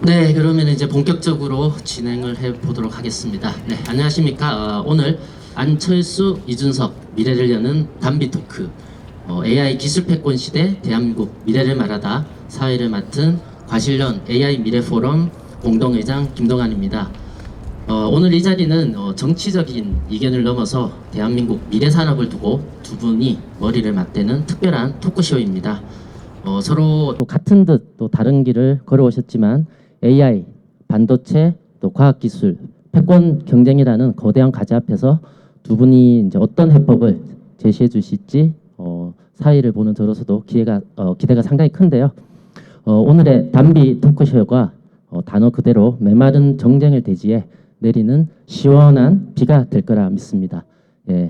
네, 그러면 이제 본격적으로 진행을 해 보도록 하겠습니다. 네, 안녕하십니까. 오늘 안철수, 이준석 미래를 여는 담비 토크, AI 기술 패권 시대 대한민국 미래를 말하다 사회를 맡은 과실련 AI 미래 포럼 공동회장 김동환입니다. 오늘 이 자리는 정치적인 이견을 넘어서 대한민국 미래 산업을 두고 두 분이 머리를 맞대는 특별한 토크쇼입니다. 서로 또 같은 듯 또 다른 길을 걸어오셨지만 AI, 반도체, 또 과학기술, 패권 경쟁이라는 거대한 과제 앞에서 두 분이 이제 어떤 해법을 제시해 주실지 사회를 보는 저로서도 기대가 상당히 큰데요. 오늘의 담비 토크쇼가 단어 그대로 메마른 정쟁을 대지에 내리는 시원한 비가 될 거라 믿습니다. 예,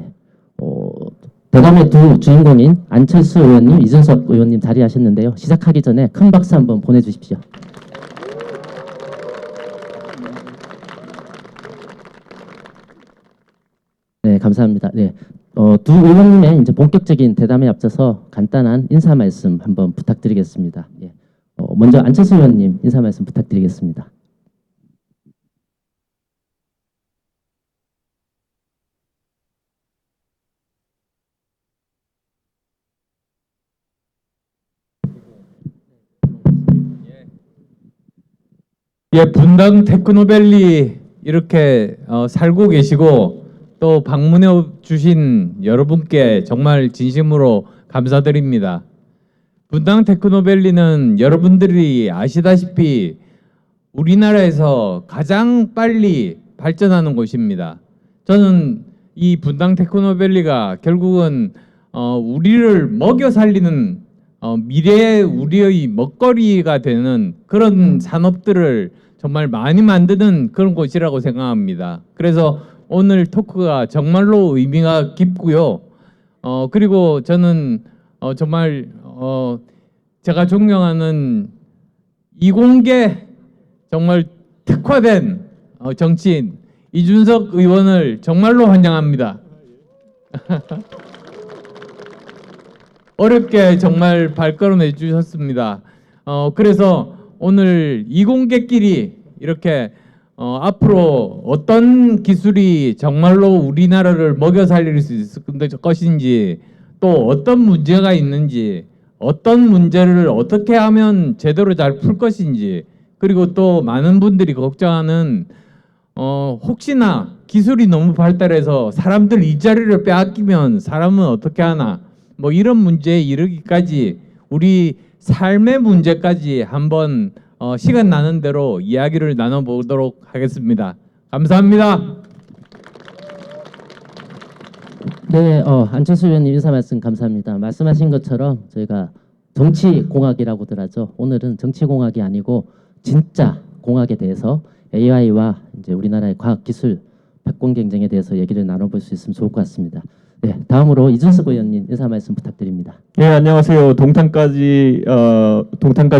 대담의 두 주인공인 안철수 의원님, 이준석 의원님 자리하셨는데요. 시작하기 전에 큰 박수 한번 보내주십시오. 네, 감사합니다. 네, 두 의원님의 이제 본격적인 대담에 앞서서 간단한 인사 말씀 한번 부탁드리겠습니다. 예, 먼저 안철수 의원님 인사 말씀 부탁드리겠습니다. 예, 분당 테크노밸리 이렇게 살고 계시고 또 방문해 주신 여러분께 정말 진심으로 감사드립니다. 분당 테크노밸리는 여러분들이 아시다시피 우리나라에서 가장 빨리 발전하는 곳입니다. 저는 이 분당 테크노밸리가 결국은 우리를 먹여 살리는 미래의 우리의 먹거리가 되는 그런 산업들을 정말 많이 만드는 그런 곳이라고 생각합니다. 그래서 오늘 토크가 정말로 의미가 깊고요. 그리고 저는 정말 제가 존경하는 이공계 정말 특화된 정치인 이준석 의원을 정말로 환영합니다. 어렵게 정말 발걸음해 주셨습니다. 그래서 오늘 이공계끼리 이렇게 앞으로 어떤 기술이 정말로 우리나라를 먹여 살릴 수 있을 것인지, 또 어떤 문제가 있는지, 어떤 문제를 어떻게 하면 제대로 잘 풀 것인지, 그리고 또 많은 분들이 걱정하는 혹시나 기술이 너무 발달해서 사람들 일자리를 빼앗기면 사람은 어떻게 하나, 뭐 이런 문제에 이르기까지 우리 삶의 문제까지 한번 시간 나는 대로 이야기를 나눠보도록 하겠습니다. 감사합니다. 네, 안철수 의원님 인사 말씀 감사합니다. 말씀하신 것처럼 저희가 정치공학이라고들 하죠. 오늘은 정치공학이 아니고 진짜 공학에 대해서 AI와 이제 우리나라의 과학기술 패권 경쟁에 대해서 얘기를 나눠볼 수 있으면 좋을 것 같습니다. 네, 다음으로 이준석 의원님 인사 말씀 부탁드립니다. 네, 안녕하세요. 동탄까지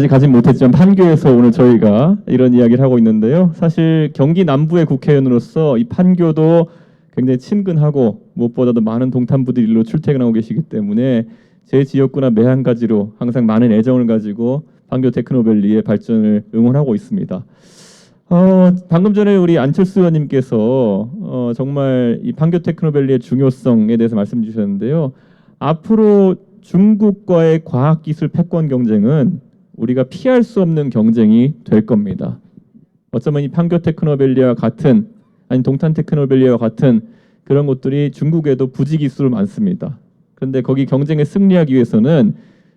가진 못했지만 판교에서 오늘 저희가 이런 이야기를 하고 있는데요. 사실 경기 남부의 국회의원으로서 이 판교도 굉장히 친근하고 무엇보다도 많은 동탄분들이 일로 출퇴근하고 계시기 때문에 제 지역구나 매한가지로 항상 많은 애정을 가지고 판교 테크노밸리의 발전을 응원하고 있습니다. 방금 전에 우리 안철수 의원님께서 정말 이 판교 테크노밸리의 중요성에 대해서 말씀 주셨는데요. 앞으로 중국과의 과학기술 패권 경쟁은 우리가 피할 수 없는 경쟁이 될 겁니다. 어쩌면 이 판교 테크노밸리와 같은, 아니 동탄 테크노밸리와 같은 그런 곳들이 중국에도 부지 기술을 많습니다. 그런데 거기 경쟁에 승리하기 위해서는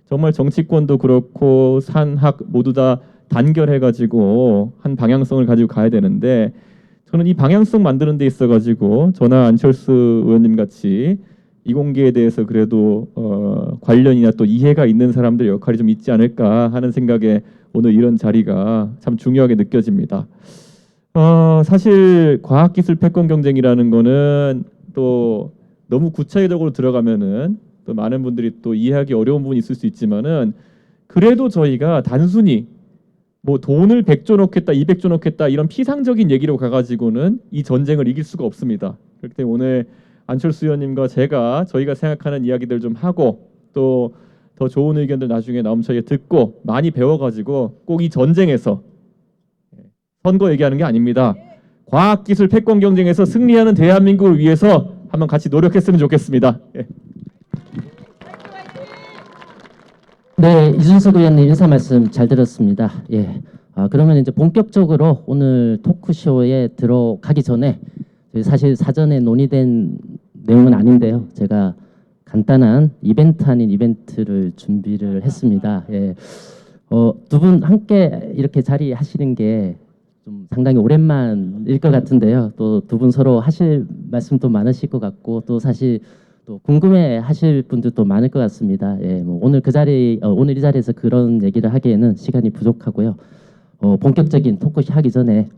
정말 정치권도 그렇고 산학 모두 다 단결해가지고 한 방향성을 가지고 가야 되는데, 저는 이 방향성 만드는 데 있어가지고 저나 안철수 의원님 같이 이공계에 대해서 그래도 관련이나 또 이해가 있는 사람들 역할이 좀 있지 않을까 하는 생각에 오늘 이런 자리가 참 중요하게 느껴집니다. 사실 과학기술 패권 경쟁이라는 거는 또 너무 구체적으로 들어가면은 또 많은 분들이 또 이해하기 어려운 부분이 있을 수 있지만은, 그래도 저희가 단순히 뭐 돈을 100조 넣겠다, 200조 넣겠다 이런 피상적인 얘기로 가가지고는 이 전쟁을 이길 수가 없습니다. 그렇기 때문에 오늘 안철수 의원님과 저희가 생각하는 이야기들 좀 하고 또 더 좋은 의견들 나중에 나오면 저희가 듣고 많이 배워가지고 꼭 이 전쟁에서 선거 얘기하는 게 아닙니다. 과학기술 패권 경쟁에서 승리하는 대한민국을 위해서 한번 같이 노력했으면 좋겠습니다. 예. 네, 이준석 의원님 인사 말씀 잘 들었습니다. 예. 그러면 이제 본격적으로 오늘 토크쇼에 들어가기 전에 저희 사실 사전에 논의된 내용은 아닌데요. 제가 간단한 이벤트 아닌 이벤트를 준비를 했습니다. 예. 두 분 함께 이렇게 자리하시는 게 좀 상당히 오랜만일 것 같은데요. 또 두 분 서로 하실 말씀도 많으실 것 같고 또 사실 또 궁금해하실 분들도 많을 것 같습니다. 예, 뭐 오늘 오늘 이 자리에서 그런 얘기를 하기에는 시간이 부족하고요. 본격적인 토크쇼 하기 전에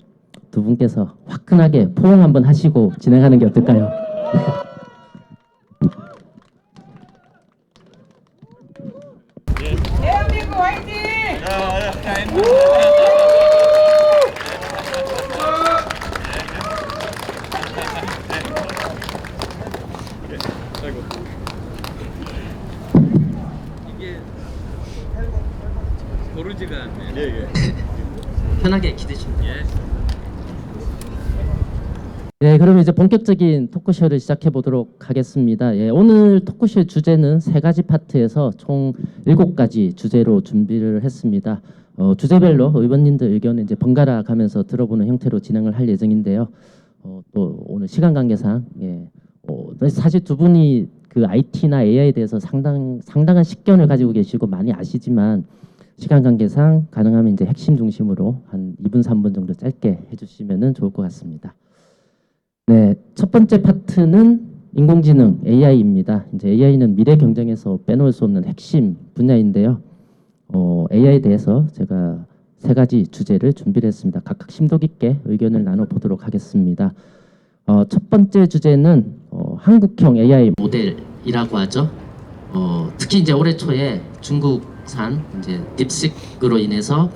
두 분께서 화끈하게 포옹 한번 하시고 진행하는 게 어떨까요? 대한민국 화이팅! 고르지가 않네. 편하게 기대시면 돼요. 네, 그럼 이제 본격적인 토크쇼를 시작해 보도록 하겠습니다. 예, 오늘 토크쇼의 주제는 세 가지 파트에서 총 7가지 주제로 준비를 했습니다. 주제별로 의원님들 의견을 이제 번갈아 가면서 들어보는 형태로 진행을 할 예정인데요. 또 오늘 시간 관계상 사실 두 분이 그 IT나 AI에 대해서 상당한 식견을 가지고 계시고 많이 아시지만 시간 관계상 가능하면 이제 핵심 중심으로 한 2분 3분 정도 짧게 해주시면은 좋을 것 같습니다. 네, 첫 번째 파트는 인공지능 AI입니다. 이제 AI는 미래 경쟁에서 빼놓을 수 없는 핵심 분야인데요. AI에 대해서 제가 세 가지 주제를 준비를 했습니다. 각각 심도 깊게 의견을 나눠보도록 하겠습니다. 첫 번째 주제는 한국형 AI 모델이라고 하죠. 특히 이제 올해 초에 중국산 이제 딥식으로 인해서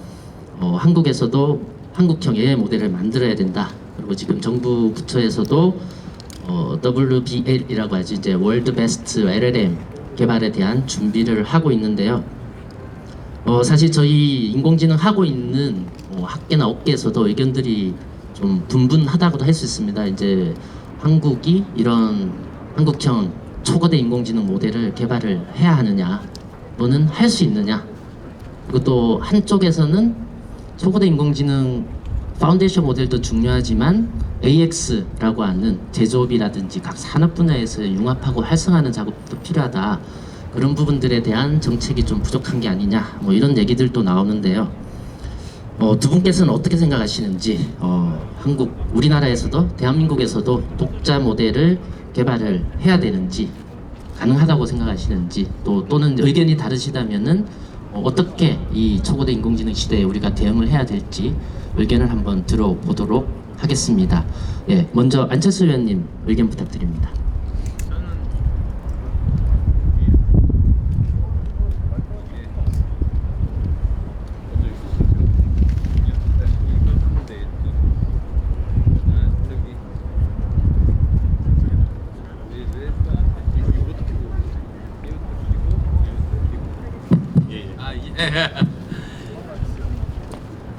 한국에서도 한국형 AI 모델을 만들어야 된다. 그리고 지금 정부 부처에서도 WBL이라고 하죠. 이제 월드 베스트 LLM 개발에 대한 준비를 하고 있는데요. 사실 저희 인공지능 하고 있는 학계나 업계에서도 의견들이 좀 분분하다고도 할 수 있습니다. 이제 한국이 이런 한국형 초거대 인공지능 모델을 개발을 해야 하느냐, 또는 할 수 있느냐. 그리고 또 한쪽에서는 초거대 인공지능 파운데이션 모델도 중요하지만 AX라고 하는 제조업이라든지 각 산업 분야에서 융합하고 활성화하는 작업도 필요하다. 그런 부분들에 대한 정책이 좀 부족한 게 아니냐, 뭐 이런 얘기들도 나오는데요. 두 분께서는 어떻게 생각하시는지, 우리나라에서도 대한민국에서도 독자 모델을 개발을 해야 되는지, 가능하다고 생각하시는지, 또는 의견이 다르시다면은 어떻게 이 초고대 인공지능 시대에 우리가 대응을 해야 될지 의견을 한번 들어보도록 하겠습니다. 예, 먼저 안철수 의원님 의견 부탁드립니다.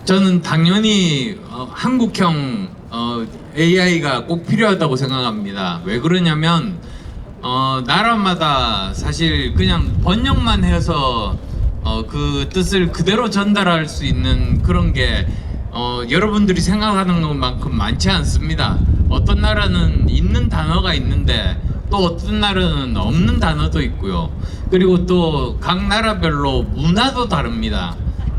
저는 당연히 한국형 AI가 꼭 필요하다고 생각합니다. 왜 그러냐면 나라마다 사실 그냥 번역만 해서 그 뜻을 그대로 전달할 수 있는 그런 게 여러분들이 생각하는 것만큼 많지 않습니다. 어떤 나라는 있는 단어가 있는데 또 어떤 나라는 없는 단어도 있고요. 그리고 또 각 나라별로 문화도 다릅니다.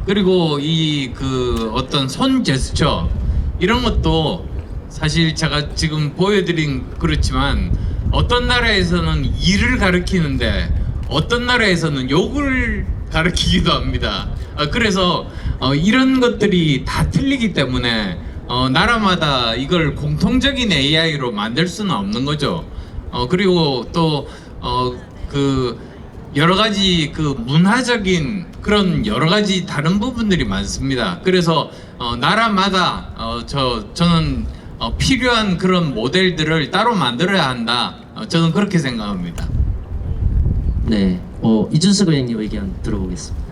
그리고 이 그 어떤 손 제스처 이런 것도 사실 제가 지금 보여드린 그렇지만 어떤 나라에서는 일을 가르치는데 어떤 나라에서는 욕을 가르치기도 합니다. 그래서 이런 것들이 다 틀리기 때문에 나라마다 이걸 공통적인 AI로 만들 수는 없는 거죠. 그리고 또 그 여러 가지 그 문화적인 그런 여러 가지 다른 부분들이 많습니다. 그래서 나라마다 저는 필요한 그런 모델들을 따로 만들어야 한다. 저는 그렇게 생각합니다. 네, 이준석 의원님 의견 들어보겠습니다.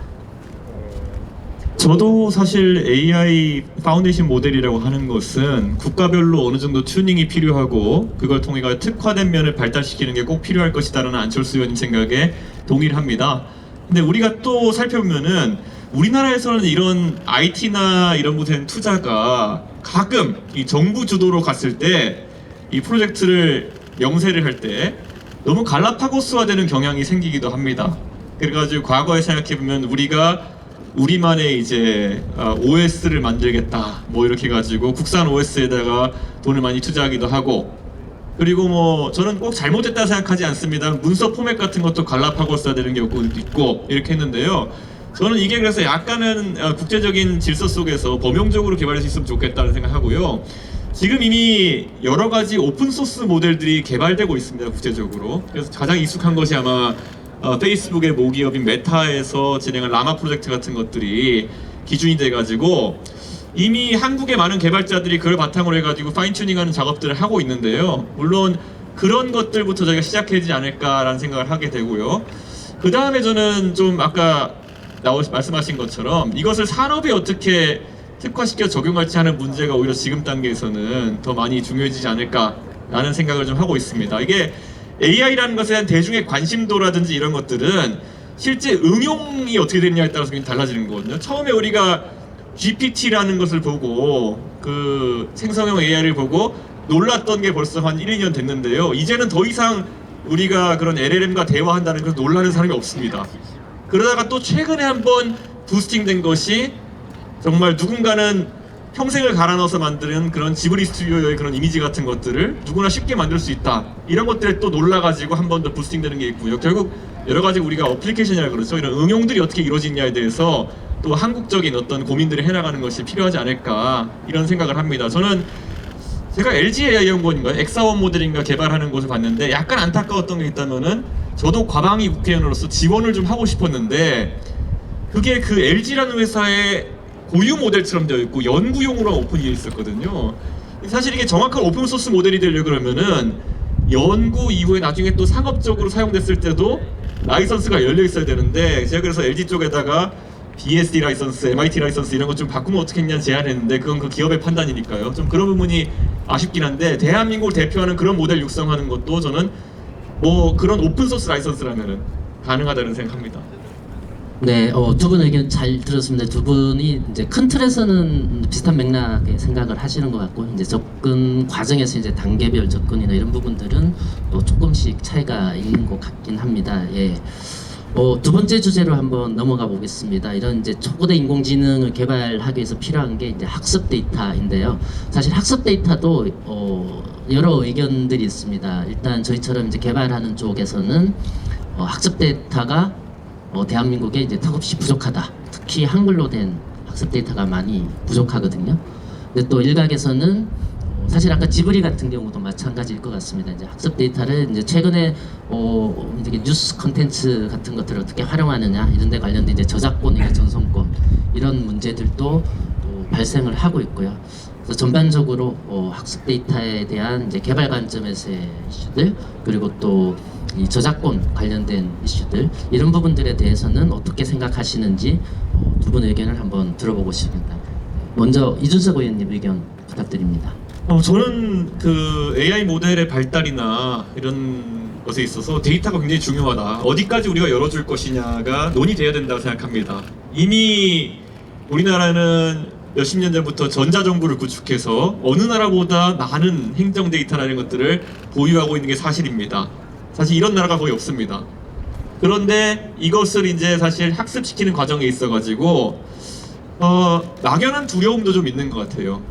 저도 사실 AI 파운데이션 모델이라고 하는 것은 국가별로 어느 정도 튜닝이 필요하고 그걸 통해 특화된 면을 발달시키는 게 꼭 필요할 것이다라는 안철수 의원님 생각에 동의를 합니다. 근데 우리가 또 살펴보면은 우리나라에서는 이런 IT나 이런 곳에 대한 투자가 가끔 이 정부 주도로 갔을 때 이 프로젝트를 영세를 할 때 너무 갈라파고스화되는 경향이 생기기도 합니다. 그래가지고 과거에 생각해보면 우리가 우리만의 이제 OS를 만들겠다 뭐 이렇게 해가지고 국산 OS에다가 돈을 많이 투자하기도 하고, 그리고 뭐 저는 꼭 잘못됐다 생각하지 않습니다. 문서 포맷 같은 것도 갈라파고스화되는 경우도 있고 이렇게 했는데요. 저는 이게 그래서 약간은 국제적인 질서 속에서 범용적으로 개발할 수 있으면 좋겠다는 생각하고요. 지금 이미 여러 가지 오픈소스 모델들이 개발되고 있습니다, 국제적으로. 그래서 가장 익숙한 것이 아마 페이스북의 모기업인 메타에서 진행한 라마 프로젝트 같은 것들이 기준이 돼가지고 이미 한국의 많은 개발자들이 그걸 바탕으로 해가지고 파인튜닝하는 작업들을 하고 있는데요. 물론 그런 것들부터 저희가 시작해야 되지 않을까라는 생각을 하게 되고요. 그 다음에 저는 좀 아까 말씀하신 것처럼 이것을 산업에 어떻게 특화시켜 적용할지 하는 문제가 오히려 지금 단계에서는 더 많이 중요해지지 않을까라는 생각을 좀 하고 있습니다. 이게 AI라는 것에 대한 대중의 관심도라든지 이런 것들은 실제 응용이 어떻게 되느냐에 따라서 굉장히 달라지는 거거든요. 처음에 우리가 GPT라는 것을 보고 그 생성형 AI를 보고 놀랐던 게 벌써 한 1, 2년 됐는데요. 이제는 더 이상 우리가 그런 LLM과 대화한다는 걸 놀라는 사람이 없습니다. 그러다가 또 최근에 한번 부스팅된 것이 정말 누군가는 평생을 갈아 넣어서 만드는 그런 지브리 스튜디오의 그런 이미지 같은 것들을 누구나 쉽게 만들 수 있다. 이런 것들에 또 놀라가지고 한 번 더 부스팅되는 게 있고요. 결국 여러 가지 우리가 어플리케이션이라고 그러죠. 이런 응용들이 어떻게 이루어지냐에 대해서 또 한국적인 어떤 고민들을 해나가는 것이 필요하지 않을까 이런 생각을 합니다. 저는 제가 LG AI 연구원인가요? 엑사원 모델인가 개발하는 곳을 봤는데 약간 안타까웠던 게 있다면은 저도 과방위 국회의원으로서 지원을 좀 하고 싶었는데 그게 그 LG라는 회사의 고유 모델처럼 되어 있고 연구용으로 오픈이 있었거든요. 사실 이게 정확한 오픈소스 모델이 되려고 그러면은 연구 이후에 나중에 또 상업적으로 사용됐을 때도 라이선스가 열려 있어야 되는데 제가 그래서 LG 쪽에다가 BSD 라이선스, MIT 라이선스 이런 것 좀 바꾸면 어떻겠냐는 제안했는데 그건 그 기업의 판단이니까요. 좀 그런 부분이 아쉽긴 한데 대한민국을 대표하는 그런 모델 육성하는 것도 저는 뭐 그런 오픈소스 라이선스라면은 가능하다는 생각합니다. 네, 두 분 의견 잘 들었습니다. 두 분이 이제 큰 틀에서는 비슷한 맥락의 생각을 하시는 것 같고, 이제 접근 과정에서 이제 단계별 접근이나 이런 부분들은 또 조금씩 차이가 있는 것 같긴 합니다. 예. 두 번째 주제로 한번 넘어가 보겠습니다. 이런 이제 초고대 인공지능을 개발하기 위해서 필요한 게 이제 학습 데이터인데요. 사실 학습 데이터도 여러 의견들이 있습니다. 일단 저희처럼 이제 개발하는 쪽에서는 학습 데이터가 대한민국에 이제 턱없이 부족하다. 특히 한글로 된 학습 데이터가 많이 부족하거든요. 근데 또 일각에서는 사실 아까 지브리 같은 경우도 마찬가지일 것 같습니다. 이제 학습 데이터를 이제 최근에 이제 뉴스 컨텐츠 같은 것들을 어떻게 활용하느냐 이런 데 관련된 이제 저작권이나 전송권 이런 문제들도 또 발생을 하고 있고요. 그래서 전반적으로 학습 데이터에 대한 이제 개발 관점에서의 이슈들 그리고 또 이 저작권 관련된 이슈들 이런 부분들에 대해서는 어떻게 생각하시는지 두 분 의견을 한번 들어보고 싶습니다. 먼저 이준석 의원님 의견 부탁드립니다. 저는 그 AI 모델의 발달이나 이런 것에 있어서 데이터가 굉장히 중요하다. 어디까지 우리가 열어줄 것이냐가 논의돼야 된다고 생각합니다. 이미 우리나라는 몇십 년 전부터 전자정부를 구축해서 어느 나라보다 많은 행정 데이터나 이런 것들을 보유하고 있는 게 사실입니다. 사실 이런 나라가 거의 없습니다. 그런데 이것을 이제 사실 학습시키는 과정에 있어가지고 막연한 두려움도 좀 있는 것 같아요.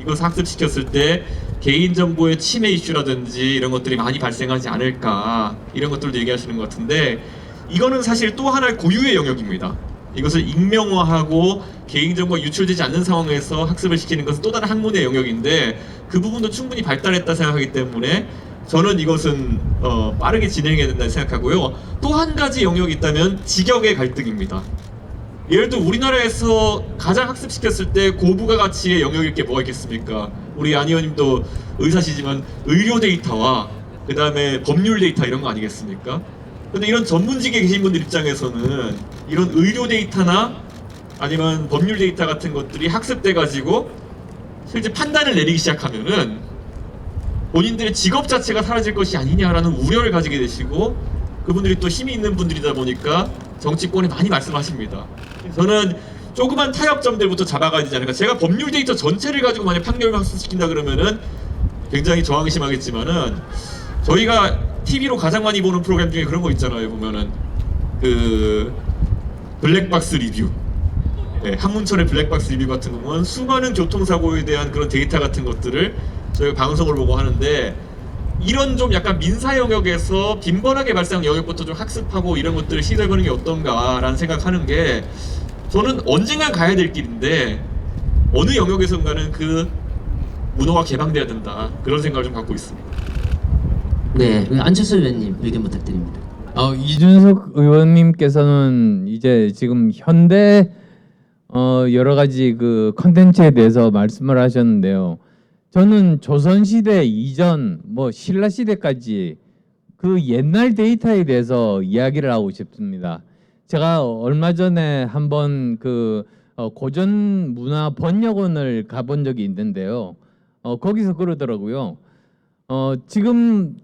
이것을 학습시켰을 때 개인정보의 침해 이슈라든지 이런 것들이 많이 발생하지 않을까 이런 것들도 얘기하시는 것 같은데 이거는 사실 또 하나의 고유의 영역입니다. 이것을 익명화하고 개인정보가 유출되지 않는 상황에서 학습을 시키는 것은 또 다른 학문의 영역인데 그 부분도 충분히 발달했다 생각하기 때문에 저는 이것은 빠르게 진행해야 된다고 생각하고요. 또 한 가지 영역이 있다면 직역의 갈등입니다. 예를 들어 우리나라에서 가장 학습시켰을 때 고부가 가치의 영역일 게 뭐가 있겠습니까? 우리 안 의원님도 의사시지만 의료 데이터와 그 다음에 법률 데이터 이런 거 아니겠습니까? 근데 이런 전문직에 계신 분들 입장에서는 이런 의료 데이터나 아니면 법률 데이터 같은 것들이 학습돼 가지고 실제 판단을 내리기 시작하면은 본인들의 직업 자체가 사라질 것이 아니냐라는 우려를 가지게 되시고, 그분들이 또 힘이 있는 분들이다 보니까 정치권에 많이 말씀하십니다. 저는 조그만 타협점들부터 잡아가야 되지 않을까. 제가 법률 데이터 전체를 가지고 만약 판결을 학습시킨다 그러면은 굉장히 저항이 심하겠지만은, 저희가 TV로 가장 많이 보는 프로그램 중에 그런 거 있잖아요. 보면은 그 블랙박스 리뷰, 네, 한문철의 블랙박스 리뷰 같은 거 보면 수많은 교통사고에 대한 그런 데이터 같은 것들을 저희가 방송을 보고 하는데, 이런 좀 약간 민사 영역에서 빈번하게 발생하는 영역부터 좀 학습하고 이런 것들을 시도해보는 게 어떤가라는 생각하는 게, 저는 언젠간 가야 될 길인데 어느 영역에선가는 그 문화가 개방돼야 된다, 그런 생각을 좀 갖고 있습니다. 네, 안철수 의원님 의견 부탁드립니다. 이준석 의원님께서는 이제 지금 현대 여러 가지 그 컨텐츠에 대해서 말씀을 하셨는데요. 저는 조선시대 이전 뭐 신라시대까지 그 옛날 데이터에 대해서 이야기를 하고 싶습니다. 제가 얼마 전에 한번 그 고전 문화 번역원을 가본 적이 있는데요. 거기서 그러더라고요. 지금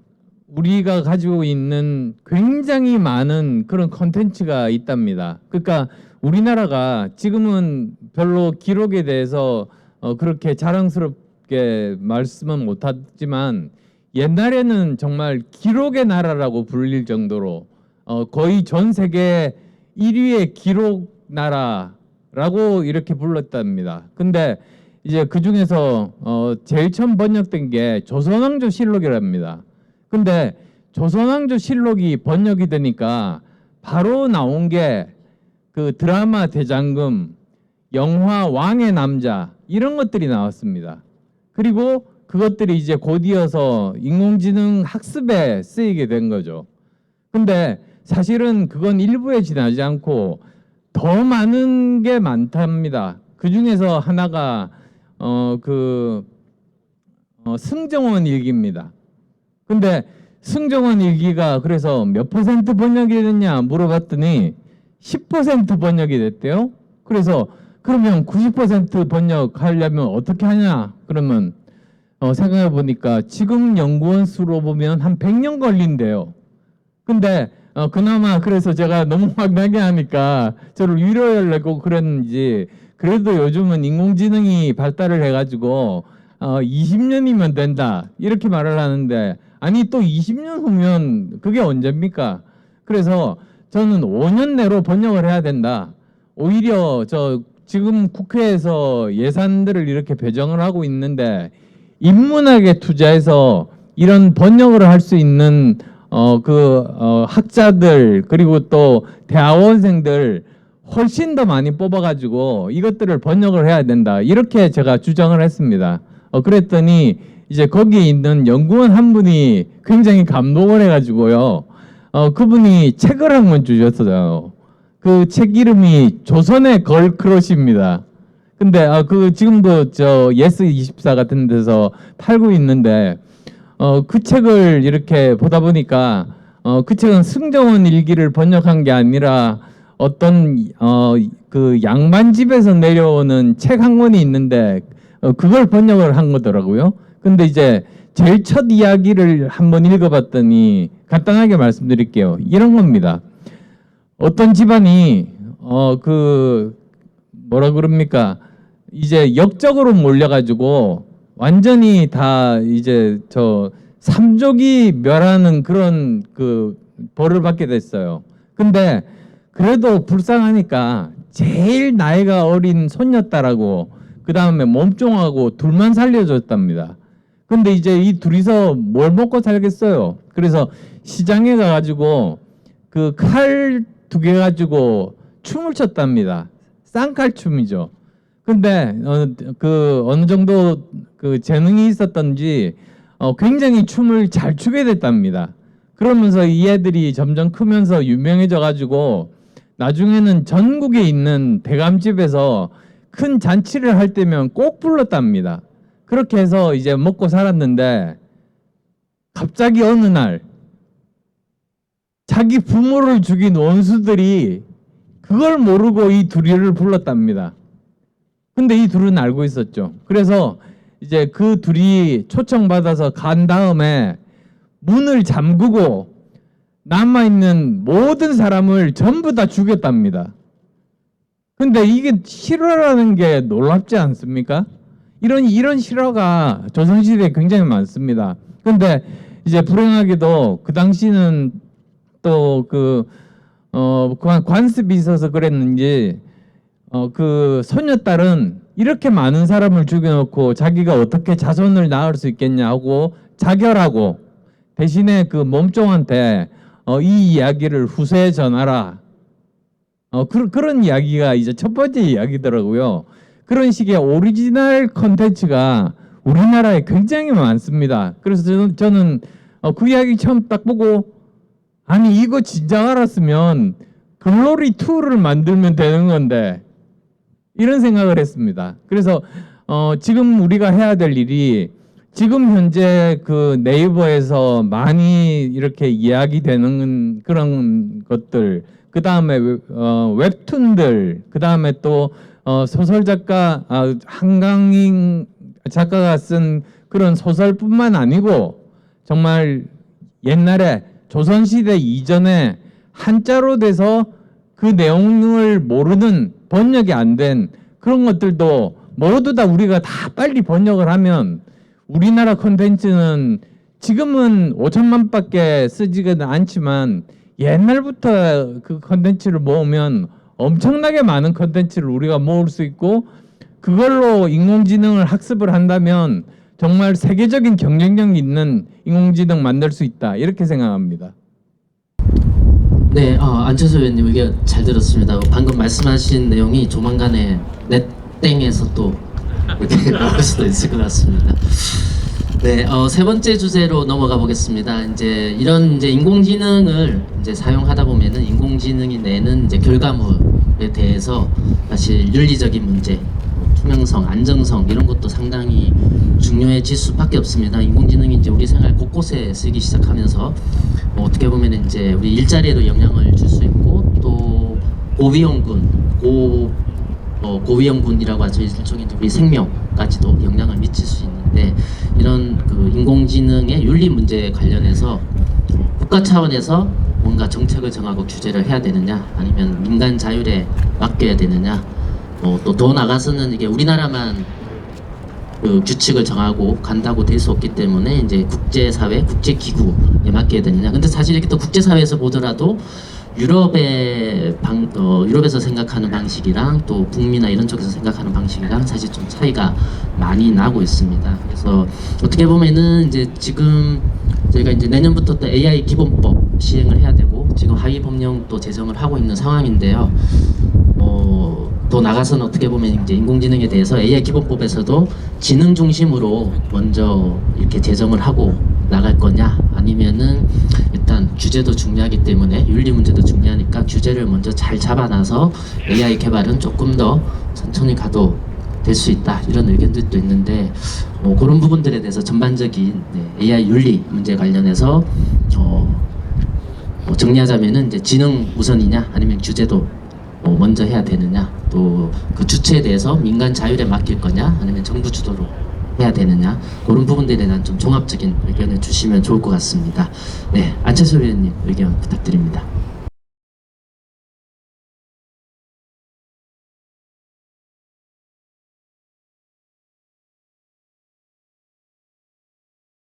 우리가 가지고 있는 굉장히 많은 그런 컨텐츠가 있답니다. 그러니까 우리나라가 지금은 별로 기록에 대해서 그렇게 자랑스럽게 말씀은 못하지만, 옛날에는 정말 기록의 나라라고 불릴 정도로 거의 전 세계 1위의 기록 나라라고 이렇게 불렀답니다. 근데 이제 그 중에서 제일 처음 번역된 게 조선왕조 실록이랍니다. 근데 조선왕조 실록이 번역이 되니까 바로 나온 게 그 드라마 대장금, 영화 왕의 남자, 이런 것들이 나왔습니다. 그리고 그것들이 이제 곧이어서 인공지능 학습에 쓰이게 된 거죠. 근데 사실은 그건 일부에 지나지 않고 더 많은 게 많답니다. 그 중에서 하나가 승정원 일기입니다. 근데 승정원 일기가 그래서 몇 퍼센트 번역이 됐냐 물어봤더니 10% 번역이 됐대요. 그래서 그러면 90% 번역하려면 어떻게 하냐? 그러면 생각해 보니까 지금 연구원 수로 보면 한 100년 걸린대요. 근데 그나마 그래서 제가 너무 황당해 하니까 저를 위로하려고 그랬는지, 그래도 요즘은 인공지능이 발달을 해가지고 20년이면 된다 이렇게 말을 하는데, 아니 또 20년 후면 그게 언제입니까? 그래서 저는 5년 내로 번역을 해야 된다. 오히려 저 지금 국회에서 예산들을 이렇게 배정을 하고 있는데 인문학에 투자해서 이런 번역을 할 수 있는 학자들 그리고 또 대학원생들 훨씬 더 많이 뽑아가지고 이것들을 번역을 해야 된다, 이렇게 제가 주장을 했습니다. 그랬더니 이제 거기에 있는 연구원 한 분이 굉장히 감동을 해가지고요. 그분이 책을 한 권 주셨어요. 그 책 이름이 조선의 걸크러쉬입니다. 근데 그 지금도 저 예스24 같은 데서 팔고 있는데, 그 책을 이렇게 보다 보니까 그 책은 승정원 일기를 번역한 게 아니라 어떤 그 양반집에서 내려오는 책 한 권이 있는데 그걸 번역을 한 거더라고요. 근데 이제 제일 첫 이야기를 한번 읽어봤더니 간단하게 말씀드릴게요. 이런 겁니다. 어떤 집안이 그 뭐라 그럽니까? 이제 역적으로 몰려가지고 완전히 다 이제 저 삼족이 멸하는 그런 그 벌을 받게 됐어요. 근데 그래도 불쌍하니까 제일 나이가 어린 손녀딸하고 그 다음에 몸종하고 둘만 살려줬답니다. 근데 이제 이 둘이서 뭘 먹고 살겠어요. 그래서 시장에 가가지고 그 칼 2개 가지고 춤을 췄답니다. 쌍칼춤이죠. 근데 그 어느 정도 그 재능이 있었던지 굉장히 춤을 잘 추게 됐답니다. 그러면서 이 애들이 점점 크면서 유명해져 가지고 나중에는 전국에 있는 대감집에서 큰 잔치를 할 때면 꼭 불렀답니다. 그렇게 해서 이제 먹고 살았는데 갑자기 어느 날 자기 부모를 죽인 원수들이 그걸 모르고 이 둘이를 불렀답니다. 근데 이 둘은 알고 있었죠. 그래서 이제 그 둘이 초청받아서 간 다음에 문을 잠그고 남아있는 모든 사람을 전부 다 죽였답니다. 근데 이게 실화라는 게 놀랍지 않습니까? 이런 실화가 조선시대에 굉장히 많습니다. 근데 이제 불행하게도 그 당시는 또 관습이 있어서 그랬는지 그 소녀딸은 이렇게 많은 사람을 죽여놓고 자기가 어떻게 자손을 낳을 수 있겠냐 하고 자결하고 대신에 그 몸종한테 이 이야기를 후세에 전하라. 그런 이야기가 이제 첫 번째 이야기더라고요. 그런 식의 오리지널 컨텐츠가 우리나라에 굉장히 많습니다. 그래서 저는 그 이야기 처음 딱 보고 아니 이거 진작 알았으면 글로리 2를 만들면 되는 건데 이런 생각을 했습니다. 그래서 지금 우리가 해야 될 일이 지금 현재 그 네이버에서 많이 이렇게 이야기되는 그런 것들, 그 다음에 웹툰들, 그 다음에 또 소설 작가 한강인 작가가 쓴 그런 소설뿐만 아니고 정말 옛날에 조선시대 이전에 한자로 돼서 그 내용을 모르는 번역이 안 된 그런 것들도 모두 다 우리가 다 빨리 번역을 하면 우리나라 콘텐츠는 지금은 5천만밖에 쓰지는 않지만 옛날부터 그 콘텐츠를 모으면 엄청나게 많은 콘텐츠를 우리가 모을 수 있고 그걸로 인공지능을 학습을 한다면 정말 세계적인 경쟁력 있는 인공지능 만들 수 있다 이렇게 생각합니다. 네, 안철수 의원님 의견 잘 들었습니다. 방금 말씀하신 내용이 조만간에 넷땡에서 또 이렇게 나올 수도 있을 것 같습니다. 네, 세 번째 주제로 넘어가 보겠습니다. 이제 이런 이제 인공지능을 이제 사용하다 보면은 인공지능이 내는 이제 결과물에 대해서 사실 윤리적인 문제, 투명성, 안정성 이런 것도 상당히 중요해질 수밖에 없습니다. 인공지능이 이제 우리 생활 곳곳에 쓰기 시작하면서 어떻게 보면 이제 우리 일자리에도 영향을 줄 수 있고 또 고위험군이라고 하죠. 일종의 우리 생명까지도 영향을 미칠 수 있는데 이런 그 인공지능의 윤리 문제에 관련해서 국가 차원에서 뭔가 정책을 정하고 규제를 해야 되느냐 아니면 민간 자율에 맡겨야 되느냐 또 더 나가서는 이게 우리나라만 그 규칙을 정하고 간다고 될 수 없기 때문에 이제 국제사회, 국제기구에 맡겨야 되느냐. 근데 사실 이렇게 또 국제사회에서 보더라도 유럽에서 생각하는 방식이랑 또 북미나 이런 쪽에서 생각하는 방식이랑 사실 좀 차이가 많이 나고 있습니다. 그래서 어떻게 보면은 이제 지금 저희가 이제 내년부터 또 AI 기본법 시행을 해야 되고 지금 하위 법령 또 제정을 하고 있는 상황인데요. 또 나가서는 어떻게 보면 이제 인공지능에 대해서 AI 기본법에서도 지능 중심으로 먼저 이렇게 제정을 하고 나갈 거냐 아니면은 일단 규제도 중요하기 때문에 윤리 문제도 중요하니까 규제를 먼저 잘 잡아놔서 AI 개발은 조금 더 천천히 가도 될 수 있다 이런 의견들도 있는데 그런 부분들에 대해서 전반적인 AI 윤리 문제 관련해서 정리하자면은 이제 지능 우선이냐 아니면 규제도 먼저 해야 되느냐 또 그 주체에 대해서 민간 자율에 맡길 거냐 아니면 정부 주도로 해야 되느냐 그런 부분들에 대한 좀 종합적인 의견을 주시면 좋을 것 같습니다. 네, 안철수 의원님 의견 부탁드립니다.